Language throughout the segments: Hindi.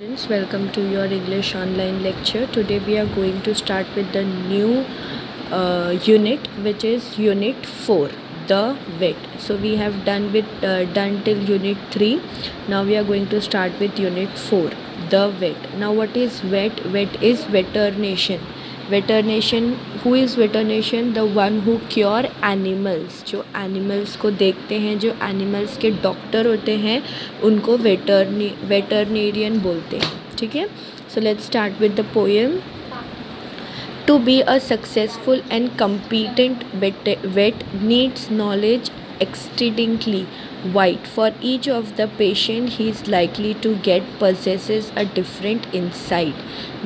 Students, welcome to your English online lecture. Today we are going to start with the new unit, which is unit 4, the wet. So we have done till unit 3. Now we are going to start with unit 4, the wet. Now what is wet? Wet is veterination. Veterination, who is veterination? The one who cure animals. जो एनिमल्स को देखते हैं, जो एनिमल्स के डॉक्टर होते हैं, उनको वेटरनेरियन बोलते हैं. ठीक है. So let's start with the poem. To be a successful and competent vet needs knowledge exceedingly wide. For each of the patient he is likely to get possesses a different insight.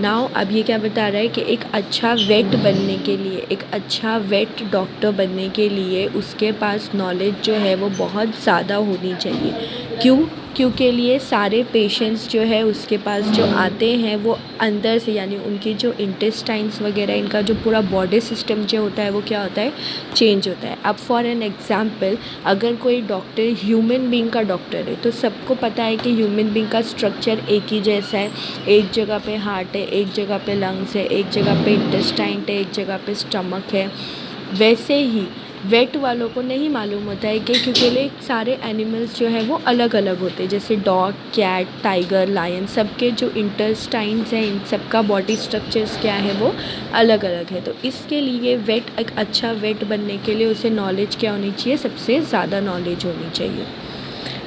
Now अब ये क्या बता रहा है कि एक अच्छा वेट बनने के लिए, एक अच्छा वेट डॉक्टर बनने के लिए उसके पास नॉलेज जो है वो बहुत ज़्यादा होनी चाहिए. क्यों? क्योंकि लिए सारे पेशेंट्स जो है उसके पास जो आते हैं वो अंदर से, यानी उनकी जो इंटेस्टाइन्स वगैरह, इनका जो पूरा बॉडी सिस्टम जो होता है वो क्या होता है, चेंज होता है. अब फॉर एन एग्जांपल, अगर कोई डॉक्टर ह्यूमन बीइंग का डॉक्टर है तो सबको पता है कि ह्यूमन बीइंग का स्ट्रक्चर एक ही जैसा है. एक जगह पे हार्ट है, एक जगह पे लंग्स है, एक जगह पे इंटेस्टाइन है, एक जगह पे स्टमक है. वैसे ही वेट वालों को नहीं मालूम होता है कि क्योंकि सारे एनिमल्स जो है वो अलग अलग होते हैं. जैसे डॉग, कैट, टाइगर, लायन, सबके जो इंटेस्टाइन्स हैं, इन सबका बॉडी स्ट्रक्चर्स क्या है वो अलग अलग है. तो इसके लिए वेट, एक अच्छा वेट बनने के लिए उसे नॉलेज क्या होनी चाहिए, सबसे ज़्यादा नॉलेज होनी चाहिए.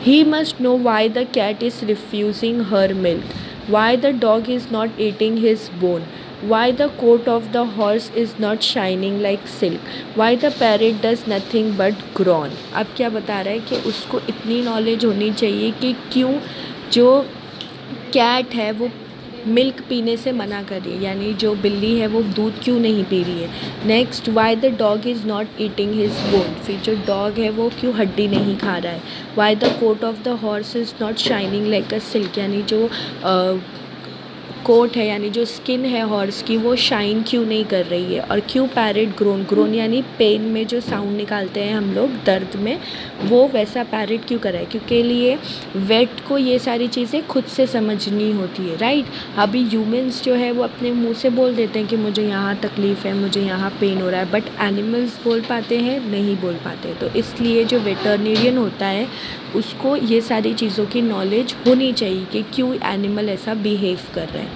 He must know why the cat is refusing her milk, why the dog is not eating his bone, why the coat of the horse is not shining like silk, why the parrot does nothing but groan. अब क्या बता रहा है कि उसको इतनी नॉलेज होनी चाहिए कि क्यों जो कैट है वो मिल्क पीने से मना कर रही है, यानी जो बिल्ली है वो दूध क्यों नहीं पी रही है. Next, Y the dog is not eating his bone, फिर जो डॉग है वो क्यों हड्डी नहीं खा रहा है. Why the coat of the horse is not shining like a silk, यानी जो कोट है, यानी जो स्किन है हॉर्स की, वो शाइन क्यों नहीं कर रही है. और क्यों पैरेट ग्रोन, ग्रोन यानी पेन में जो साउंड निकालते हैं हम लोग दर्द में, वो वैसा पैरेट क्यों कर रहा है. क्योंकि लिए वेट को ये सारी चीज़ें खुद से समझनी होती है, राइट. अभी ह्यूमंस जो है वो अपने मुंह से बोल देते हैं कि मुझे यहाँ तकलीफ़ है, मुझे यहाँ पेन हो रहा है, बट एनिमल्स बोल पाते हैं, नहीं बोल पाते. तो इसलिए जो वेटरनेरियन होता है उसको ये सारी चीज़ों की नॉलेज होनी चाहिए कि क्यों एनिमल ऐसा बिहेव कर रहे हैं.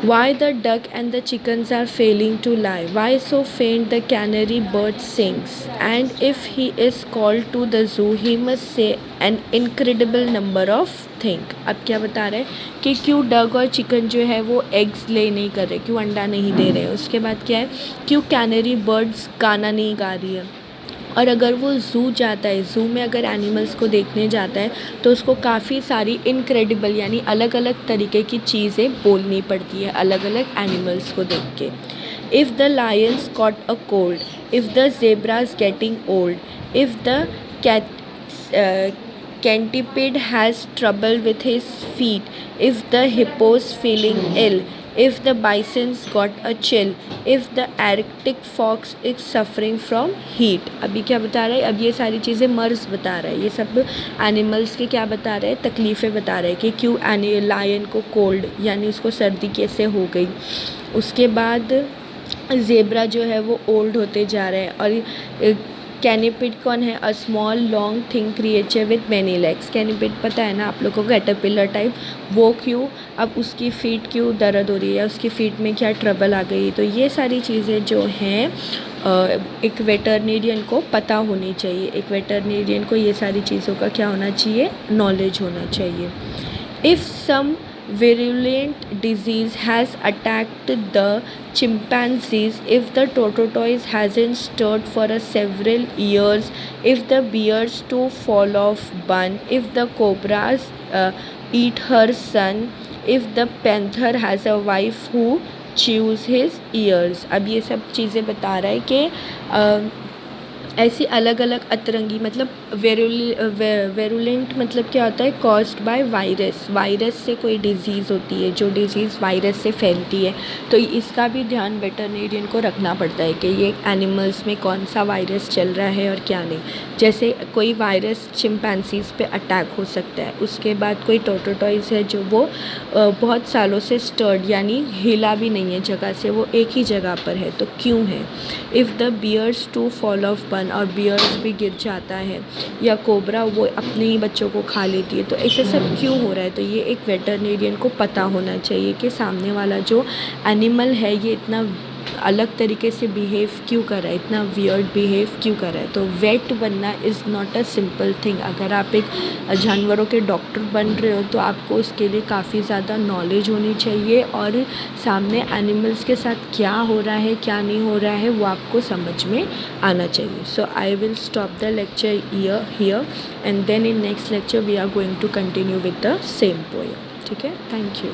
Why the duck and the chickens are failing to lie, why so faint the canary bird sings, and if he is called to the zoo he must say an incredible number of things. अब क्या बता रहे हैं कि क्यों डक और चिकन जो है वो एग्स ले नहीं कर रहे, क्यों अंडा नहीं दे रहे. उसके बाद क्या है, क्यों कैनरी बर्ड्स गाना नहीं गा रही है. और अगर वो ज़ू जाता है, ज़ू में अगर एनिमल्स को देखने जाता है तो उसको काफ़ी सारी इनक्रेडिबल, यानी अलग अलग तरीके की चीज़ें बोलनी पड़ती है अलग अलग एनिमल्स को देख के. If the lions caught a cold, if the zebras getting old, if the centipede has trouble with his feet, if the hippo's feeling ill, if the bison's got a chill, if the arctic fox is suffering from heat. अभी क्या बता रहा है, अब ये सारी चीज़ें मर्ज बता रहा है, ये सब एनिमल्स के क्या बता रहे हैं, तकलीफ़ें बता रहे हैं कि क्यों लायन को कोल्ड यानी उसको सर्दी कैसे हो गई. उसके बाद ज़ेब्रा जो है वो ओल्ड होते जा रहे हैं. और कैनिपिड कौन है, a small long thing creature with many legs. Centipede पता है ना आप लोगों को, कैटरपिलर टाइप, वो क्यों, अब उसकी फीट क्यों दर्द हो रही है, उसकी फीट में क्या ट्रबल आ गई. तो ये सारी चीज़ें जो हैं एक वेटरनेरियन को पता होनी चाहिए. एक वेटरनेरियन को ये सारी चीज़ों का क्या होना चाहिए, नॉलेज होना चाहिए. If some virulent disease has attacked the chimpanzees, if the tortoise hasn't stirred for several years, if the bears too fall off bun, if the cobras eat her son, if the panther has a wife who chews his ears. अब ये सब चीज़ें बता रहा है कि ऐसी अलग अलग अतरंगी मतलब वेरुलेंट मतलब क्या होता है, कॉज्ड बाय वायरस, वायरस से कोई डिजीज़ होती है, जो डिजीज़ वायरस से फैलती है। तो इसका भी ध्यान वेटरनेरियन को रखना पड़ता है कि ये एनिमल्स में कौन सा वायरस चल रहा है और क्या नहीं। जैसे कोई वायरस चिंपैंजीज़ पे अटैक हो सकता है, उसके बाद कोई टोटोटॉयज़ है जो वो बहुत सालों से स्टर्ड यानी हिला भी नहीं है जगह से, वो एक ही जगह पर है, तो क्यों है। If the bears to fall off one, और बियर्स भी गिर जाता है, या कोबरा वो अपने ही बच्चों को खा लेती है, तो ऐसे सब क्यों हो रहा है। तो ये एक वेटरनेरियन को पता होना चाहिए कि सामने वाला जो एनिमल है ये इतना अलग तरीके से बिहेव क्यों कर रहा है, इतना वियर्ड बिहेव क्यों कर रहा है। तो वेट बनना is not a simple thing. अगर आप एक जानवरों के डॉक्टर बन रहे हो तो आपको उसके लिए काफ़ी ज़्यादा नॉलेज होनी चाहिए, और सामने एनिमल्स के साथ क्या हो रहा है क्या नहीं हो रहा है वो आपको समझ में आना चाहिए। So I will stop the lecture here and then in next lecture we are going to continue with the same poem. ठीक है, थैंक यू।